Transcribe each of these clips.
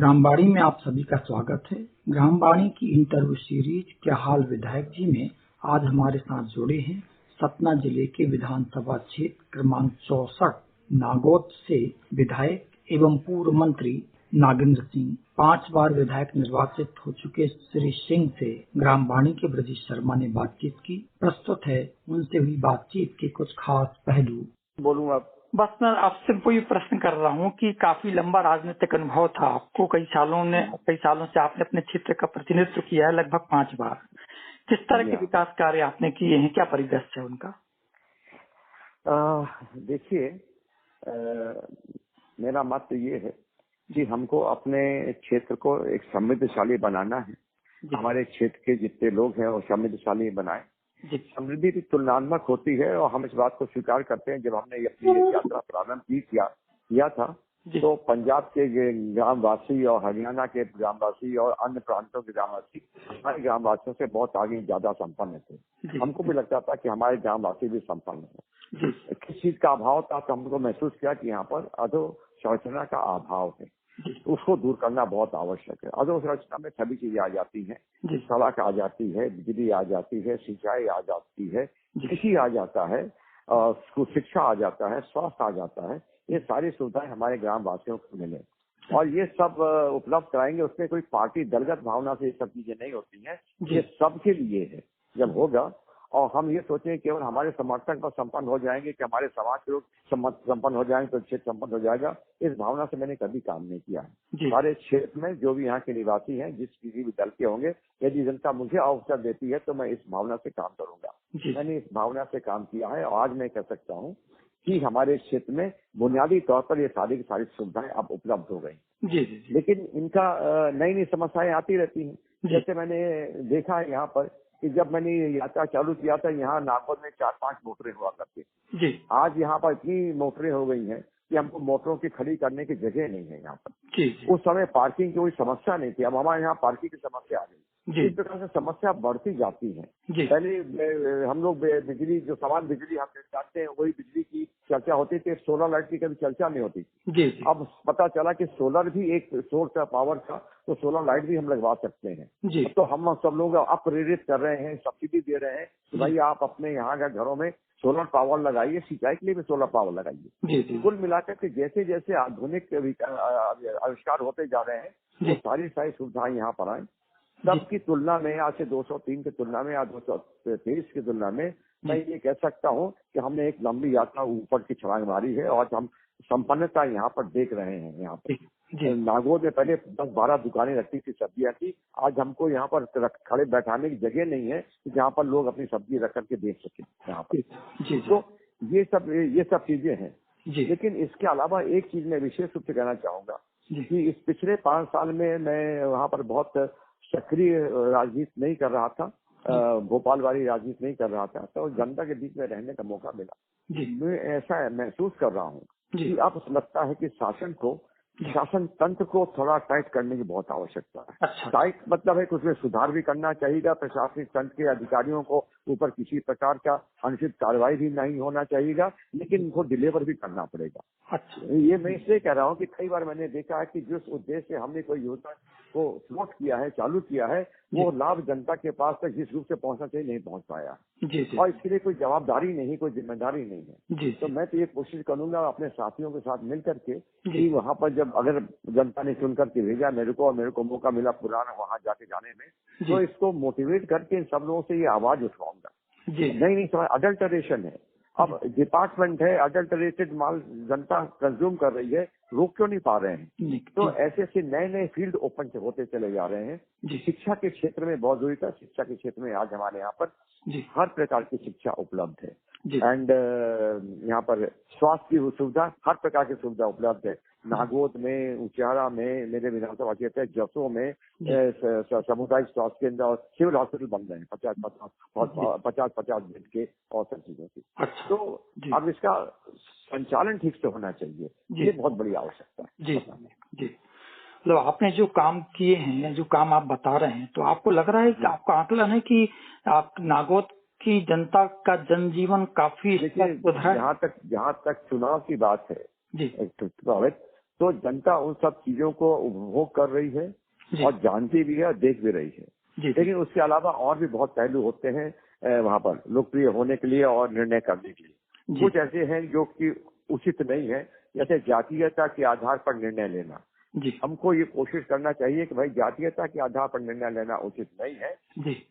ग्रामवाणी में आप सभी का स्वागत है। ग्रामवाणी की इंटरव्यू सीरीज क्या हाल विधायक जी में आज हमारे साथ जुड़े हैं सतना जिले के विधानसभा क्षेत्र क्रमांक 64 नागौद से विधायक एवं पूर्व मंत्री नागेंद्र सिंह। 5 बार विधायक निर्वाचित हो चुके श्री सिंह से ग्रामवाणी के ब्रजेश शर्मा ने बातचीत की। प्रस्तुत है उनसे हुई बातचीत के कुछ खास पहलू। बोलूंगा बस मैं आपसे कोई प्रश्न कर रहा हूँ कि काफी लंबा राजनीतिक अनुभव था आपको, कई सालों से आपने अपने क्षेत्र का प्रतिनिधित्व किया है लगभग 5 बार। किस तरह के विकास कार्य आपने किए हैं, क्या परिदृश्य है उनका? देखिए, मेरा मत ये है कि हमको अपने क्षेत्र को एक समृद्धशाली बनाना है। हमारे क्षेत्र के जितने लोग हैं वो समृद्धशाली बनाए। समृद्धि की तुलनात्मक होती है और हम इस बात को स्वीकार करते हैं। जब हमने अपनी यात्रा प्रारंभ किया था तो पंजाब के ग्रामवासी और हरियाणा के ग्रामवासी और अन्य प्रांतों के ग्रामवासी हमारे ग्रामवासियों से बहुत आगे ज्यादा संपन्न थे। हमको भी लगता था कि हमारे ग्रामवासी भी संपन्न है। किस चीज का अभाव था तो हमको महसूस किया कि यहाँ पर अधोसंरचना का अभाव है, उसको दूर करना बहुत आवश्यक है। अधोसंरचना में सभी चीजें आ जाती हैं, सड़क आ जाती है, बिजली आ जाती है, सिंचाई आ जाती है, कृषि आ जाता है, शिक्षा आ जाता है, स्वास्थ्य आ जाता है। ये सारी सुविधाएं हमारे ग्राम वासियों को मिले और ये सब उपलब्ध कराएंगे। उसमें कोई पार्टी दलगत भावना से ये सब चीजें नहीं होती हैं, ये सबके लिए है। जब होगा और हम ये सोचें केवल हमारे समर्थक पर संपन्न हो जाएंगे कि हमारे समाज के लोग संपन्न हो जाएंगे तो क्षेत्र संपन्न हो जाएगा, इस भावना से मैंने कभी काम नहीं किया है। सारे क्षेत्र में जो भी यहाँ के निवासी हैं, जिस किसी भी दल के होंगे, यदि जनता मुझे अवसर देती है तो मैं इस भावना से काम करूंगा। मैंने इस भावना से काम किया है और आज मैं कह सकता हूँ कि हमारे क्षेत्र में बुनियादी तौर पर ये सारी की सारी सुविधाएं अब उपलब्ध हो गई। लेकिन इनका नई नई समस्याएं आती रहती हैं। जैसे मैंने देखा है यहाँ पर कि जब मैंने यात्रा चालू किया था, यहाँ नागौद में 4-5 मोटरें हुआ करती। आज यहाँ पर इतनी मोटरें हो गई हैं कि हमको मोटरों की खड़ी करने की जगह नहीं है यहाँ पर। उस समय पार्किंग की कोई समस्या नहीं थी, अब हमारे यहाँ पार्किंग की समस्या आ गई। इस प्रकार से समस्या बढ़ती जाती है। पहले हम लोग बिजली, जो समान बिजली हम चाहते हैं वही बिजली की चर्चा होती थी, सोलर लाइट की कभी चर्चा नहीं होती थी। अब पता चला कि सोलर भी एक सोर्स है पावर का, तो सोलर लाइट भी हम लगवा सकते हैं। तो हम सब लोग अप्रेरित कर रहे हैं, सब्सिडी दे रहे हैं कि भाई आप अपने यहाँ के घरों में सोलर पावर लगाइए, सिंचाई के लिए भी सोलर पावर लगाइए। कुल मिलाकर के जैसे जैसे आधुनिक आविष्कार होते जा रहे हैं, वो सारी सुविधाएं यहाँ पर आए। तब की तुलना में, आज से 203 की तुलना में या 223 की तुलना में मैं ये कह सकता हूँ कि हमने एक लंबी यात्रा ऊपर की छलांग मारी है और हम संपन्नता यहाँ पर देख रहे हैं। यहाँ पर नागौद में पहले 10-12 दुकानें रखती थी सब्जियां की, आज हमको यहाँ पर खड़े बैठाने की जगह नहीं है जहाँ पर लोग अपनी सब्जी रख करके बेच सके यहाँ पर। तो ये सब चीजें हैं। लेकिन इसके अलावा एक चीज मैं विशेष रूप से कहना चाहूंगा कि इस पिछले 5 साल में मैं वहाँ पर बहुत सक्रिय राजनीति नहीं कर रहा था, भोपाल वाली राजनीति नहीं कर रहा था, तो जनता के बीच में रहने का मौका मिला। मैं ऐसा महसूस कर रहा हूँ कि अब लगता है कि शासन तंत्र को थोड़ा टाइट करने की बहुत आवश्यकता है। टाइट मतलब है कि उसमें सुधार भी करना चाहिए। प्रशासनिक तंत्र के अधिकारियों को ऊपर किसी प्रकार का अनुचित कार्रवाई भी नहीं होना चाहिए, लेकिन उनको डिलीवर भी करना पड़ेगा। ये मैं इसलिए कह रहा हूँ कि कई बार मैंने देखा है कि जिस उद्देश्य से हमने कोई योजना को फ्लोट किया है, चालू किया है, वो लाभ जनता के पास तक जिस रूप से पहुंचना चाहिए नहीं पहुंच पाया। और इसके लिए कोई जवाबदारी नहीं, कोई जिम्मेदारी नहीं है। तो मैं तो ये कोशिश करूंगा अपने साथियों के साथ मिल करके कि वहाँ पर जब अगर जनता ने चुन करके भेजा मेरे को मौका मिला पुराना वहाँ जाके जाने में, तो इसको मोटिवेट करके इन सब लोगों से ये आवाज उठवाऊंगा। नहीं समझ, अडल्टरेशन है, अब डिपार्टमेंट है, अडल्टरेटेड माल जनता कंज्यूम कर रही है, रोक क्यों नहीं पा रहे हैं? तो ऐसे ऐसे नए नए फील्ड ओपन होते चले जा रहे हैं। शिक्षा के क्षेत्र में बहुत जरूरी था। शिक्षा के क्षेत्र में आज हमारे यहाँ पर हर प्रकार की शिक्षा उपलब्ध है। एंड यहाँ पर स्वास्थ्य की सुविधा, हर प्रकार की सुविधा उपलब्ध है। नागौद में, उचारा में, मेरे विधानसभा क्षेत्र जसों में सामुदायिक स्वास्थ्य केंद्र और सिविल हॉस्पिटल बन रहे हैं 50-50 बेड के और सब चीजों की। तो अब इसका संचालन ठीक से होना चाहिए, ये बहुत बड़ी आवश्यकता है। मतलब आपने जो काम किए हैं, जो काम आप बता रहे हैं, तो आपको लग रहा है कि आपका आकलन है कि आप नागौद की जनता का जनजीवन काफी जहाँ तक चुनाव की बात है, तो जनता उन सब चीजों को उपभोग कर रही है और जानती भी है और देख भी रही है। लेकिन उसके अलावा और भी बहुत पहलू होते हैं वहाँ पर लोकप्रिय होने के लिए और निर्णय करने के लिए। कुछ ऐसे हैं जो कि उचित नहीं है, जैसे जातीयता के आधार पर निर्णय लेना। हमको ये कोशिश करना चाहिए कि भाई जातीयता के आधार पर निर्णय लेना उचित नहीं है।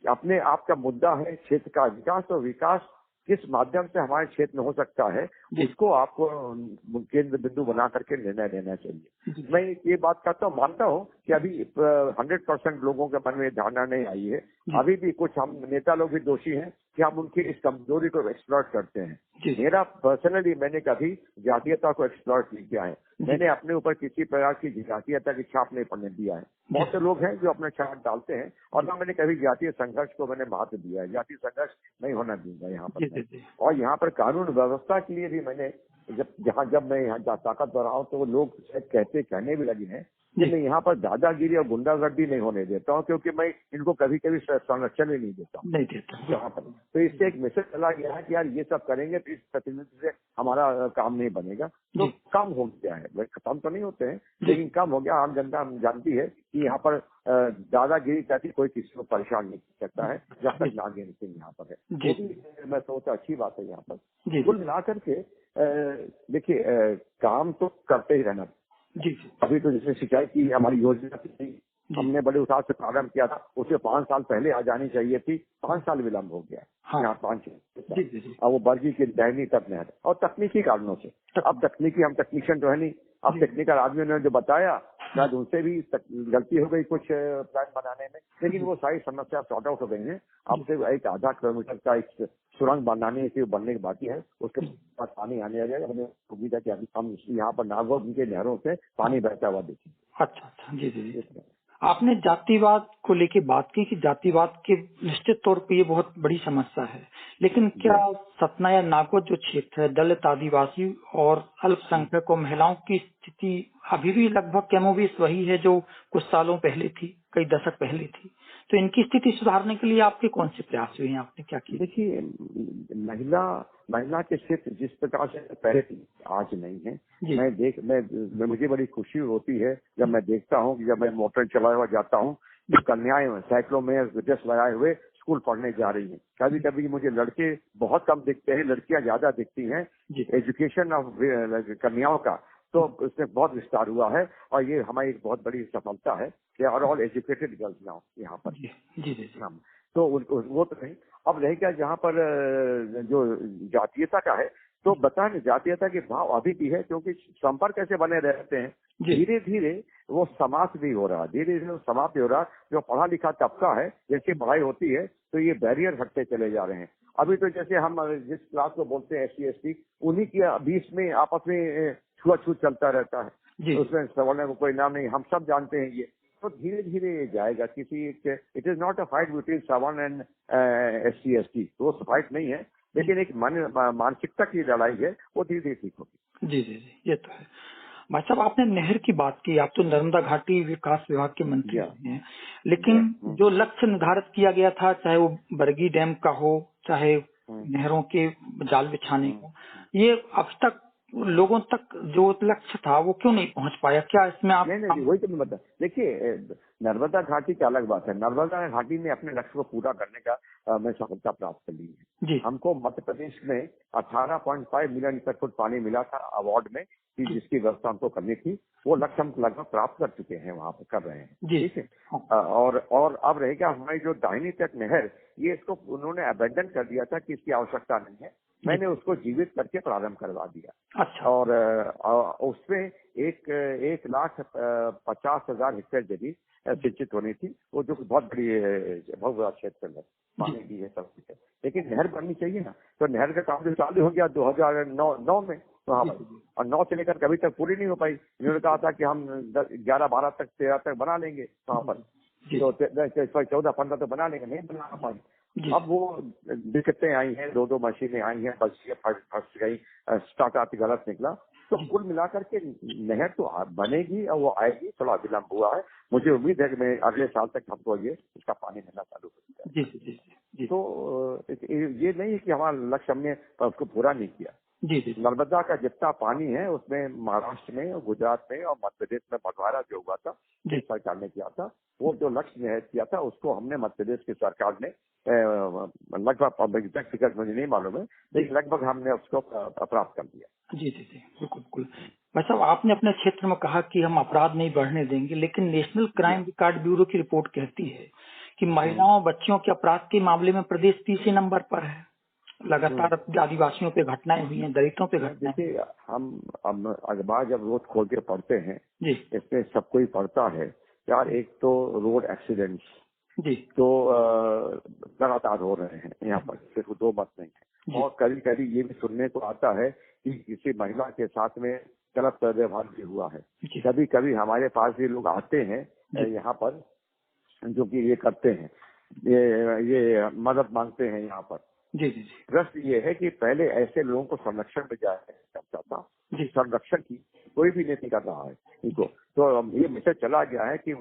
अपने आप का मुद्दा है क्षेत्र का विकास, और विकास किस माध्यम से हमारे क्षेत्र में हो सकता है उसको आपको केंद्र बिंदु बना करके निर्णय लेना चाहिए। मैं ये बात करता हूँ, मानता हूँ कि अभी 100% लोगों के मन में धारणा नहीं आई है। अभी भी कुछ हम नेता लोग भी दोषी हैं कि हम उनकी इस कमजोरी को एक्सप्लॉइट करते हैं। मेरा पर्सनली मैंने कभी जातीयता को एक्सप्लॉइट नहीं किया है। मैंने अपने ऊपर किसी प्रकार की जातीयता की छाप नहीं पड़ने दिया है। बहुत से लोग हैं जो अपना छाप डालते हैं, और ना मैंने कभी जातीय संघर्ष को मैंने महत्व दिया है। जातीय संघर्ष नहीं होना दूंगा यहाँ पर। और यहाँ पर कानून व्यवस्था के लिए भी मैंने जब मैं यहाँ ताकतवर रहा हूँ तो लोग कहने भी लगे हैं कि मैं यहाँ पर दादागिरी और गुंडागर्दी नहीं होने देता हूँ, क्योंकि मैं इनको कभी कभी संरक्षण ही नहीं देता यहाँ पर। तो इससे एक मैसेज चला गया है कि यार ये सब करेंगे तो इस प्रतिनिधि से हमारा काम नहीं बनेगा। तो कम हो गया है, खत्म तो नहीं होते हैं लेकिन कम हो गया। आम जनता जानती है कि यहाँ पर दादागिरी करके कोई किसी को परेशान नहीं कर सकता है जब तक नागेंद्र सिंह यहाँ पर है। मैं सोचता अच्छी बात है यहाँ पर। कुल मिलाकर के देखिए काम तो करते ही रहना। अभी तो जैसे सिंचाई की हमारी योजना थी, हमने बड़े उत्साह से प्रारंभ किया था, उसे 5 साल पहले आ जानी चाहिए थी। 5 साल विलम्ब हो गया। यहाँ 5 अब वो बरगी की दहनी तक नहर, और तकनीकी कारणों से। अब तकनीकी, हम टेक्नीशियन तो है नहीं, अब टेक्निकल आदमियों ने जो बताया शायद उनसे भी गलती हो गई कुछ प्लान बनाने में, लेकिन वो सारी समस्या सॉर्ट आउट हो गई है। अब से एक आधा किलोमीटर का एक सुरंग बनाने की बनने की बाकी है, उसके पास पानी आने लगेगा। हमें उम्मीद है कि अभी हम यहाँ पर नागौर के नहरों से पानी बहता हुआ देखेंगे। अच्छा, जी। आपने जातिवाद को लेके बात की कि जातिवाद के निश्चित तौर पे ये बहुत बड़ी समस्या है, लेकिन क्या सतना या नागौर जो क्षेत्र है, दलित, आदिवासी और अल्पसंख्यक और महिलाओं की स्थिति अभी भी लगभग कमोबेश वही है जो कुछ सालों पहले थी, कई दशक पहले थी। तो इनकी स्थिति सुधारने के लिए आपके कौन से प्रयास हुए हैं, आपने क्या किया? देखिए, महिला के क्षेत्र जिस प्रकार से पहले थी आज नहीं है। मुझे बड़ी खुशी होती है जब मैं देखता हूँ कि जब मैं मोटर चलाए हुआ जाता हूँ तो कन्याएं साइकिलों में ड्रेस लगाए हुए स्कूल पढ़ने जा रही हैं। कभी कभी मुझे लड़के बहुत कम दिखते हैं, लड़कियां ज्यादा दिखती हैं। एजुकेशन ऑफ कन्याओं का तो उसमें बहुत विस्तार हुआ है, और ये हमारी एक बहुत बड़ी सफलता है कि are all educated girls now यहाँ पर। तो वो तो नहीं। अब रह गया जहाँ पर जो जातीयता का है, तो बताएं जातीयता के भाव अभी भी है, क्योंकि संपर्क कैसे बने रहते हैं। धीरे धीरे वो समाप्त भी हो रहा, जो पढ़ा लिखा तबका है, जैसे पढ़ाई होती है तो ये बैरियर हटते चले जा रहे हैं। अभी तो जैसे हम जिस क्लास को बोलते हैं SC ST, उन्हीं के बीच में आपस में छुआछूत चलता रहता है। उसमें सवाल को कोई नाम नहीं, हम सब जानते हैं ये। तो धीरे धीरे ये जाएगा। It is not a fight between सवर्ण एंड SC ST, वो फाइट नहीं है, लेकिन एक मानसिकता की लड़ाई है, वो धीरे धीरे ठीक होगी। जी, ये तो है। भाई साहब, आपने नहर की बात की, आप तो नर्मदा घाटी विकास विभाग के मंत्री हैं, लेकिन जो लक्ष्य निर्धारित किया गया था, चाहे वो बरगी डैम का हो, चाहे नहरों के जाल बिछाने को, ये अब तक लोगों तक जो लक्ष्य था वो क्यों नहीं पहुंच पाया? क्या इसमें आप नहीं, वही तो मैं बता। देखिए, नर्मदा घाटी की अलग बात है। नर्मदा घाटी ने अपने लक्ष्य को पूरा करने का मैं सफलता प्राप्त कर ली है। हमको मध्य प्रदेश में 18.5 मिलियन फुट पानी मिला था अवार्ड में, कि जिसकी व्यवस्था हमको करनी थी। वो लक्ष्य हम लगभग प्राप्त कर चुके हैं, वहाँ पर कर रहे हैं। ठीक है। और अब रहेगा हमारी जो दाहिनी तट नहर, ये इसको उन्होंने अबेंडन कर दिया था कि इसकी आवश्यकता नहीं है। मैंने उसको जीवित करके प्रारंभ करवा दिया। अच्छा। और उसमें 1,50,000 हेक्टेयर जमीन सिंचित होनी थी, वो जो बहुत बड़ा क्षेत्र है, पानी की है, सब कुछ है। लेकिन नहर बननी चाहिए ना, तो नहर का काम जो चालू हो गया 2009 में वहाँ पर, और 9 से लेकर कभी तक पूरी नहीं हो पाई। इन्होंने कहा था कि हम 11, 12 तक, 13 तक बना लेंगे वहाँ पर, तो 14, 15 तो बना लेंगे, नहीं बना पाए। अब वो दिक्कतें आई हैं, 2 मशीनें आई हैं, बस ये फंस गई, स्टार्ट गलत निकला। तो कुल मिलाकर के नहर तो बनेगी और वो आएगी, थोड़ा विलम्ब हुआ है। मुझे उम्मीद है कि मैं अगले साल तक हमको इसका पानी मिलना चालू हो जाएगा। तो ये नहीं है कि हमारा लक्ष्य हमने उसको पूरा नहीं किया। जी जी। नर्मदा का जितना पानी है उसमें महाराष्ट्र में और गुजरात में और मध्य प्रदेश में बंटवारा जो हुआ था, जिस सरकार ने किया था, वो जो लक्ष्य निर्धारित किया था उसको हमने मध्य प्रदेश की सरकार ने लगभग एग्जैक्ट फिगर मुझे नहीं मालूम है, लेकिन लगभग हमने उसको प्राप्त कर दिया। जी जी जी, बिल्कुल बिल्कुल। भाई साहब, आपने अपने क्षेत्र में कहा कि हम अपराध नहीं बढ़ने देंगे, लेकिन नेशनल क्राइम रिकॉर्ड ब्यूरो की रिपोर्ट कहती है कि महिलाओं बच्चियों के अपराध के मामले में प्रदेश तीसरे नंबर पर है। लगातार आदिवासियों पे घटनाएं हुई हैं, दलितों पे घटनाएं। देखिए, हम अब अखबार जब रोज खोल के पढ़ते हैं जी, इसमें सब कोई पढ़ता है यार, एक तो रोड एक्सीडेंट्स जी तो लगातार हो रहे हैं यहाँ पर, सिर्फ दो मत नहीं है, और कभी कभी ये भी सुनने को आता है कि किसी महिला के साथ में गलत व्यवहार भी हुआ है। कभी कभी हमारे पास भी लोग आते हैं यहाँ पर जो कि ये करते हैं, ये मदद मांगते हैं यहाँ पर। जी जी जी। प्रश्न ये है कि पहले ऐसे लोगों को संरक्षण में जाता था, संरक्षण की कोई भी नहीं कर रहा है इनको। तो ये मैसेज चला गया है कि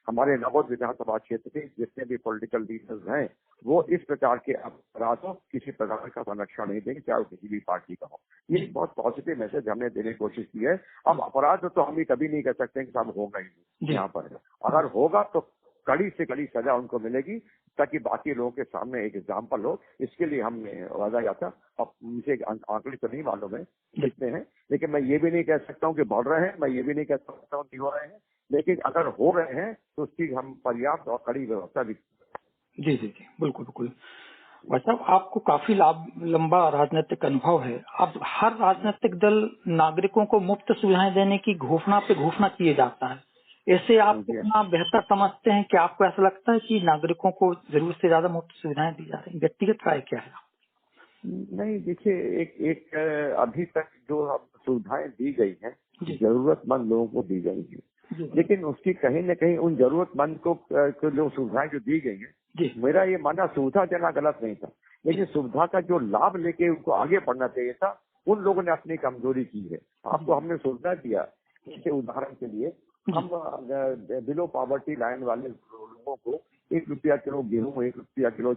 हमारे नवोद विधानसभा क्षेत्र के जितने भी पॉलिटिकल लीडर्स हैं वो इस प्रकार के अपराधों किसी प्रकार का संरक्षण नहीं देंगे, चाहे वो किसी भी पार्टी का हो। ये एक बहुत पॉजिटिव मैसेज हमने देने की कोशिश की है। अब अपराध तो हम ये कभी नहीं कह सकते कि साहब होगा ही नहीं यहाँ पर, अगर होगा तो कड़ी से कड़ी सजा उनको मिलेगी ताकि बाकी लोगों के सामने एक एग्जाम्पल हो। इसके लिए हमने वादा किया था। अब मुझे आंकड़े तो नहीं मालूम है कितने हैं, लेकिन मैं ये भी नहीं कह सकता हूँ कि बढ़ रहे हैं, मैं ये भी नहीं कह सकता हूँ कि हो रहे हैं, लेकिन अगर हो रहे हैं तो उसकी हम पर्याप्त और कड़ी व्यवस्था भी। जी जी जी, बिल्कुल बिल्कुल। भाई साहब, आपको काफी लंबा राजनीतिक अनुभव है। अब हर राजनीतिक दल नागरिकों को मुफ्त सुविधाएं देने की घोषणा पे घोषणा किए जाता है। ऐसे आप कितना बेहतर समझते हैं कि आपको ऐसा लगता है कि नागरिकों को जरूरत से ज्यादा मुफ्त सुविधाएं दी जा रही हैं? व्यक्तिगत राय क्या है? नहीं, देखिए, एक अभी तक जो सुविधाएं दी गई हैं जरूरतमंद लोगों को दी गई है, लेकिन उसकी कहीं न कहीं उन जरूरतमंद को जो सुविधाएं जो दी गई है, मेरा ये मानना सुविधा देना गलत नहीं था, लेकिन सुविधा का जो लाभ लेके उनको आगे बढ़ना चाहिए था, उन लोगों ने अपनी कमजोरी की है। आपको हमने सुविधा दिया, जैसे उदाहरण के लिए हम बिलो पॉवर्टी लाइन वाले लोगों को 1 रुपया किलो गेहूं, 1 रुपया किलो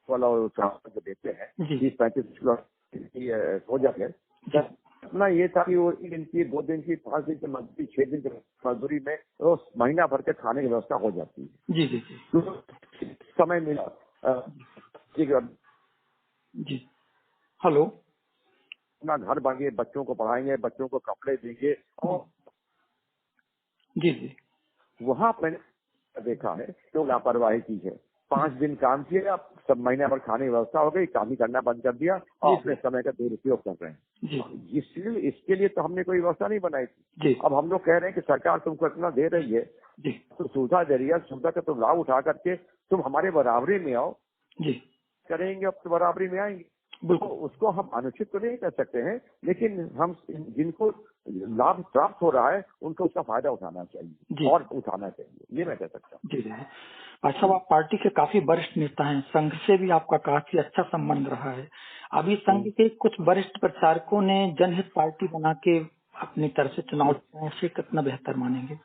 वाला जो देते हैं 30-35 किलो हो जाते हैं। अपना ये था कि वो 1 दिन की, 2 दिन की, 5 दिन की मजदूरी, 6 दिन की मजदूरी में तो महीना भर के खाने की व्यवस्था हो जाती है। जी जी जी, तो समय मिला। जी, हेलो, अपना घर बनाएंगे, बच्चों को पढ़ाएंगे, बच्चों को कपड़े देंगे, और जी जी, वहाँ मैंने देखा है तो लापरवाही की है। 5 दिन काम किया, सब महीने भर खाने की व्यवस्था हो गई, काम ही करना बंद कर दिया और अपने समय का दुरुपयोग कर रहे हैं। इसलिए इसके लिए तो हमने कोई व्यवस्था नहीं बनाई थी। अब हम लोग कह रहे हैं कि सरकार तुमको इतना दे रही है तो सुविधा दे रही है, सुविधा का तुम लाभ उठा करके तुम हमारे बराबरी में आओ, करेंगे अब तो बराबरी में आएंगे। तो उसको हम अनुचित तो नहीं कर सकते हैं, लेकिन हम जिनको लाभ प्राप्त हो रहा है उनको उसका फायदा उठाना चाहिए और उठाना चाहिए, ये मैं कह सकता हूँ। जी। अच्छा, आप पार्टी के काफी वरिष्ठ नेता हैं, संघ से भी आपका काफी अच्छा संबंध रहा है। अभी संघ के कुछ वरिष्ठ प्रचारकों ने जनहित पार्टी बना के अपनी तरफ से चुनाव से कितना बेहतर मानेंगे?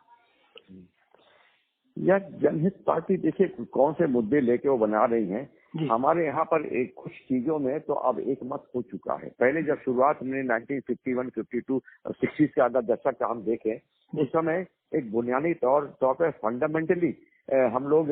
या जनहित पार्टी देखिए कौन से मुद्दे लेके वो बना रही हैं। हमारे यहाँ पर एक कुछ चीजों में तो अब एक मत हो चुका है। पहले जब शुरुआत हमने 1951, 52, 60 के अगर दशक का हम देखें, उस समय एक बुनियादी तौर पर फंडामेंटली हम लोग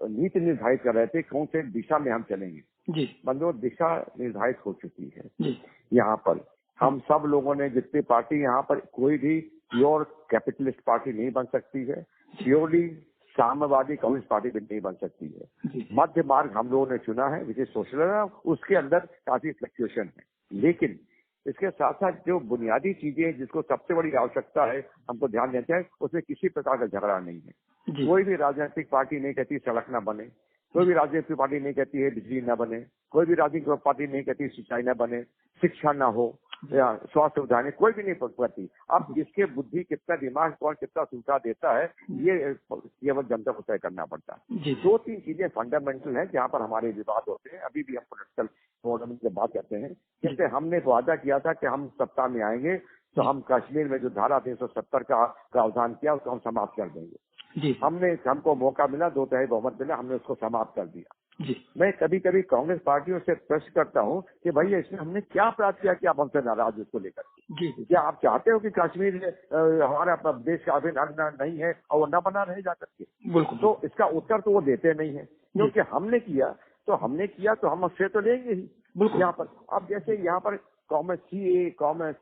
नीति निर्धारित कर रहे थे कौन से दिशा में हम चलेंगे। मतलब दिशा निर्धारित हो चुकी है। यहाँ पर हम सब लोगों ने, जितनी पार्टी यहाँ पर, कोई भी प्योर कैपिटलिस्ट पार्टी नहीं बन सकती है, प्योरली साम्यवादी कम्युनिस्ट पार्टी भी नहीं बन सकती है। मध्य मार्ग हम लोगों ने चुना है, विशेष सोशलिज्म, उसके अंदर काफी फ्लक्चुएशन है, लेकिन इसके साथ साथ जो बुनियादी चीजें जिसको सबसे बड़ी आवश्यकता है हमको ध्यान देते हैं, उसमें किसी प्रकार का झगड़ा नहीं है। कोई भी राजनीतिक पार्टी नहीं कहती सड़क न बने, कोई भी राजनीतिक पार्टी नहीं कहती है बिजली न बने, कोई भी राजनीतिक पार्टी नहीं कहती सिंचाई न बने, शिक्षा न हो या स्वास्थ्य सुविधाएं, कोई भी नहीं करती। अब जिसके बुद्धि कितना, दिमाग कौन कितना सुविधा देता है, ये केवल जनता को तय करना पड़ता है। 2-3 चीजें फंडामेंटल है जहाँ पर हमारे विवाद होते हैं। अभी भी हम पोलिटिकल फोरम से बात करते हैं, जैसे हमने वादा किया था कि हम सत्ता में आएंगे तो हम कश्मीर में जो धारा 370 का प्रावधान किया उसको हम समाप्त कर देंगे। हमको मौका मिला, 2/3 बहुमत मिला, हमने उसको समाप्त कर दिया। जी। मैं कभी कभी कांग्रेस पार्टियों से प्रश्न करता हूँ कि भैया इसमें हमने क्या अपराध किया कि आप हमसे नाराज उसको लेकर? जी। क्या आप चाहते हो कि कश्मीर हमारा देश का अभिन्न अंग नहीं है और वो न बना रहे जाकर के? बिल्कुल। तो इसका उत्तर तो वो देते नहीं है, क्योंकि हमने किया तो हम उससे तो लेंगे ही। यहाँ पर अब जैसे यहाँ पर commerce CA commerce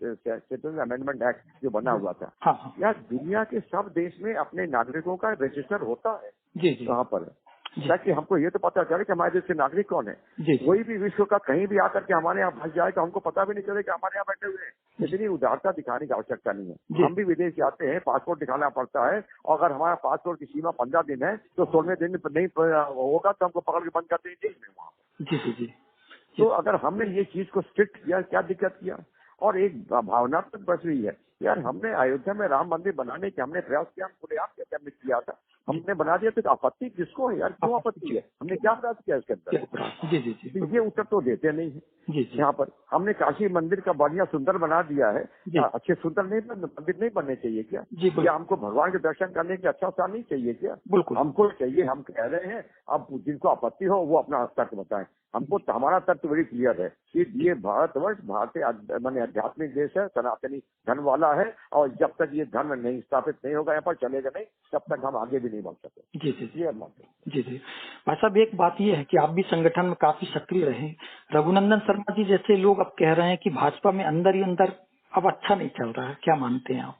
citizen amendment act जो बना हुआ था, हाँ। यार दुनिया के सब देश में अपने नागरिकों का रजिस्टर होता है। जी। वहाँ पर ताकि हमको ये तो पता चले कि हमारे देश के नागरिक कौन है। कोई भी विश्व का कहीं भी आकर के हमारे यहाँ फंस जाए तो हमको पता भी नहीं चले कि हमारे यहाँ बैठे हुए हैं। इतनी उदारता दिखाने की आवश्यकता नहीं है। हम भी विदेश जाते हैं, पासपोर्ट दिखाना पड़ता है, और अगर हमारा पासपोर्ट की सीमा 15 दिन है तो 16वें दिन नहीं होगा तो हमको पकड़ के बंद करते हैं जेल में वहाँ। जी। तो अगर हमने ये चीज को स्ट्रिक्ट किया, क्या दिक्कत किया? और एक भावनात्मक बच रही है यार, हमने अयोध्या में राम मंदिर बनाने के हमने प्रयास किया, हम खुलेआम किया था, हमने बना दिया, तो आपत्ति किसको है यार? क्यों आपत्ति है? हमने क्या अपराध किया इसके अंदर? जी। ये उत्तर तो देते नहीं है। यहाँ पर हमने काशी मंदिर का बढ़िया सुंदर बना दिया है। अच्छे सुंदर मंदिर नहीं बनने चाहिए क्या? क्या हमको भगवान के दर्शन करने की अच्छा सा नहीं चाहिए क्या? हमको चाहिए, हम कह रहे हैं। अब जिनको आपत्ति हो वो अपना तर्क बताएं। हमको हमारा तर्क बड़ी क्लियर है कि ये भारतवर्ष भारतीय माने आध्यात्मिक देश है, सनातनी धर्म वाला है, और जब तक ये धर्म नहीं स्थापित नहीं होगा, यहाँ पर चलेगा नहीं, तब तक हम आगे भी नहीं बढ़ सकते। जी। भाई साहब, एक बात ये है कि आप भी संगठन में काफी सक्रिय रहे। रघुनंदन शर्मा जी जैसे लोग अब कह रहे हैं कि भाजपा में अंदर ही अंदर अब अच्छा नहीं चल रहा है, क्या मानते हैं आप?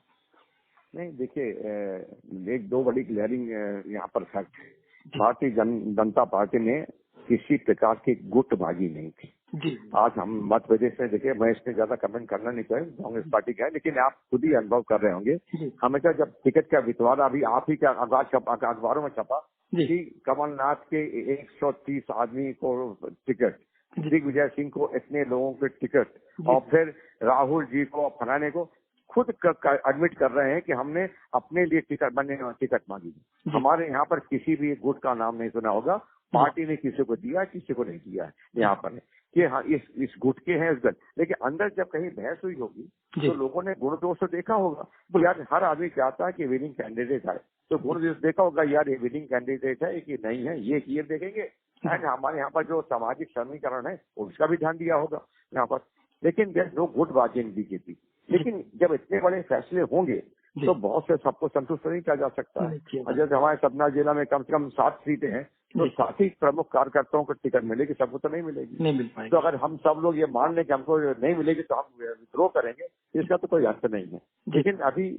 नहीं, देखिए, एक दो बड़ी क्लियरिंग यहाँ पर फैक्ट है। भारतीय जनता पार्टी में किसी प्रकार की गुटबाजी नहीं थी। आज हम मध्य प्रदेश में देखिए, मैं इसमें ज्यादा कमेंट करना नहीं चाहूँगा, कांग्रेस पार्टी का है, लेकिन आप खुद ही अनुभव कर रहे होंगे। हमेशा जब टिकट का वितरण अभी आप ही का अखबारों में छपा कि कमलनाथ के 130 आदमी को टिकट, दिग्विजय सिंह को इतने लोगों के टिकट, और फिर राहुल जी को फलाने को खुद एडमिट कर रहे हैं कि हमने अपने लिए टिकट मांगी। हमारे यहाँ पर किसी भी गुट का नाम नहीं सुना होगा। पार्टी ने किसी को दिया, किसी को नहीं दिया है। यहाँ पर कि हाँ इस गुट के हैं, लेकिन अंदर जब कहीं बहस हुई होगी तो लोगों ने गुण दोष तो देखा होगा। यार हर आदमी चाहता है कि विनिंग कैंडिडेट आए, तो गुण दोष देखा होगा, यार ये विनिंग कैंडिडेट है कि नहीं है, ये देखेंगे। एंड हमारे यहाँ पर जो सामाजिक समीकरण है उसका भी ध्यान दिया होगा यहाँ पर। लेकिन नो गुटबाजी इन बीजेपी। लेकिन जब इतने बड़े फैसले होंगे तो बहुत से सबको संतुष्ट नहीं किया जा सकता है। जैसे हमारे सतना जिला में कम से कम 7 सीटें हैं, तो 7 ही प्रमुख कार्यकर्ताओं को टिकट मिलेगी, सबको तो नहीं मिलेगी। नहीं मिल पाएगी। तो अगर हम सब लोग ये मान लें कि हमको नहीं मिलेगी तो हम विद्रोह करेंगे, इसका तो कोई अर्थ नहीं है। लेकिन अभी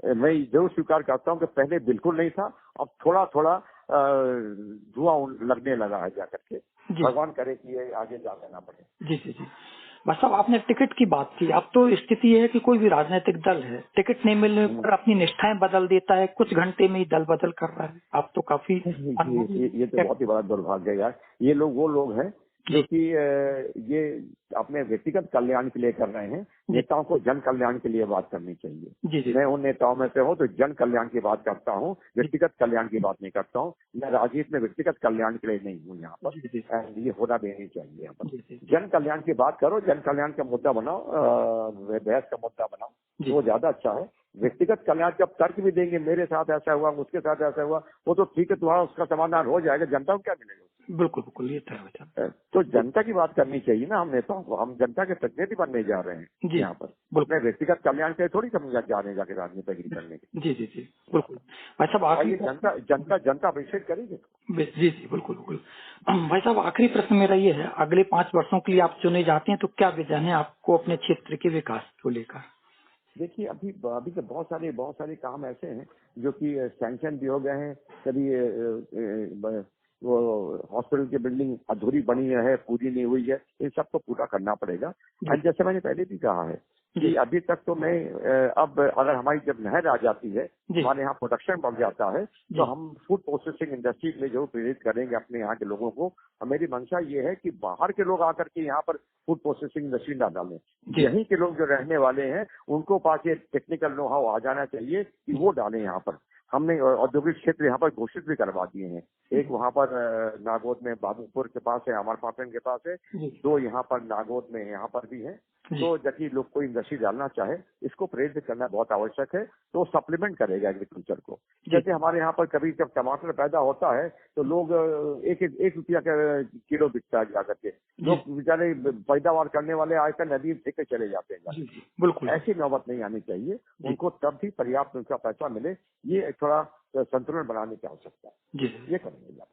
मैं जरूर स्वीकार करता हूँ कि पहले बिल्कुल नहीं था, अब थोड़ा थोड़ा धुआं लगने लगा है जाकर के। भगवान करे कि ये आगे जा लेना पड़े। जी। बस साहब, आपने टिकट की बात की। अब तो स्थिति है कि कोई भी राजनीतिक दल है, टिकट नहीं मिलने पर अपनी निष्ठाएं बदल देता है, कुछ घंटे में ही दल बदल कर रहा है। आप तो काफी ये तो बहुत ही बड़ा दुर्भाग्य है यार। ये लोग वो लोग हैं जो कि ये अपने व्यक्तिगत कल्याण के लिए कर रहे हैं। नेताओं को जन कल्याण के लिए बात करनी चाहिए। मैं उन नेताओं में से हूँ तो जन कल्याण की बात करता हूँ, व्यक्तिगत कल्याण की बात नहीं करता हूँ। मैं राजनीति में व्यक्तिगत कल्याण के लिए नहीं हूँ यहाँ पर। ये होना भी नहीं चाहिए यहाँ पर। जन कल्याण की बात करो, जन कल्याण का मुद्दा बनाओ, बहस का मुद्दा बनाओ, वो ज्यादा अच्छा है। व्यक्तिगत कल्याण जब तर्क भी देंगे, मेरे साथ ऐसा हुआ, उसके साथ ऐसा हुआ, वो तो ठीक है, तुम्हारा उसका समाधान हो जाएगा, जनता को क्या मिलेगा? बिल्कुल, ये तो जनता की बात करनी चाहिए ना हम नेताओं को। हम जनता के प्रतिनिधि बनने जा रहे हैं यहाँ पर। अपने व्यक्तिगत कल्याण के थोड़ी समझ जा रहे हैं जाके राजनीति करने के। जी, बिल्कुल भाई साहब। आखिरी जनता अभिषेक करेगी। जी, बिल्कुल। भाई साहब, आखिरी प्रश्न मेरा ये है, अगले 5 वर्षों के लिए आप चुने जाते हैं तो क्या विजन है आपको अपने क्षेत्र के विकास को लेकर? देखिए, अभी तो बहुत सारे काम ऐसे हैं जो कि सैंक्शन भी हो गए हैं। कभी वो हॉस्पिटल की बिल्डिंग अधूरी बनी है, पूरी नहीं हुई है, इन सबको पूरा करना पड़ेगा। और जैसे मैंने पहले भी कहा है कि अभी तक तो मैं अब अगर हमारी जब नहर आ जाती है, हमारे यहाँ प्रोडक्शन बढ़ जाता है, तो हम फूड प्रोसेसिंग इंडस्ट्री के लिए जरूर प्रेरित करेंगे अपने यहाँ के लोगों को। और मेरी मंशा ये है कि बाहर के लोग आकर के यहाँ पर फूड प्रोसेसिंग इंडस्ट्री न डालें। यहीं के लोग जो रहने वाले हैं उनको पास ये टेक्निकल नो हाउ आ जाना चाहिए कि वो डालें यहाँ पर। हमने औद्योगिक क्षेत्र यहाँ पर घोषित भी करवा दिए हैं। एक वहाँ पर नागौद में बाबूपुर के पास है, अमरपाटन के पास है, 2 यहाँ पर नागौद में यहाँ पर भी है, तो जबकि लोग कोई इंडस्ट्री डालना चाहे, इसको प्रेरित करना बहुत आवश्यक है, तो सप्लीमेंट करेगा एग्रीकल्चर को। जैसे हमारे यहाँ पर कभी जब टमाटर पैदा होता है तो लोग एक रुपया का किलो बिकता है जाकर के, लोग बेचारे पैदावार करने वाले आकर नदी में फेंक चले जाते हैं। बिल्कुल ऐसी नौबत नहीं आनी चाहिए, उनको तब भी पर्याप्त उनका पैसा मिले, ये थोड़ा संतुलन बनाने की आवश्यकता है। ये करेंगे।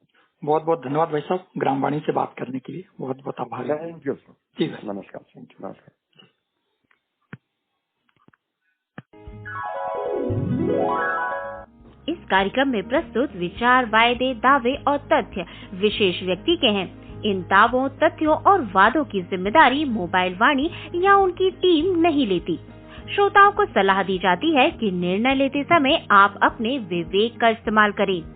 बहुत बहुत धन्यवाद भाई साहब, ग्रामवाणी से बात करने के लिए बहुत बहुत आभार। Thank you sir. जी भाई, नमस्कार। नमस्कार। इस कार्यक्रम में प्रस्तुत विचार, वायदे, दावे और तथ्य विशेष व्यक्ति के हैं। इन दावों, तथ्यों और वादों की जिम्मेदारी मोबाइल वाणी या उनकी टीम नहीं लेती। श्रोताओं को सलाह दी जाती है कि निर्णय लेते समय आप अपने विवेक का इस्तेमाल करें।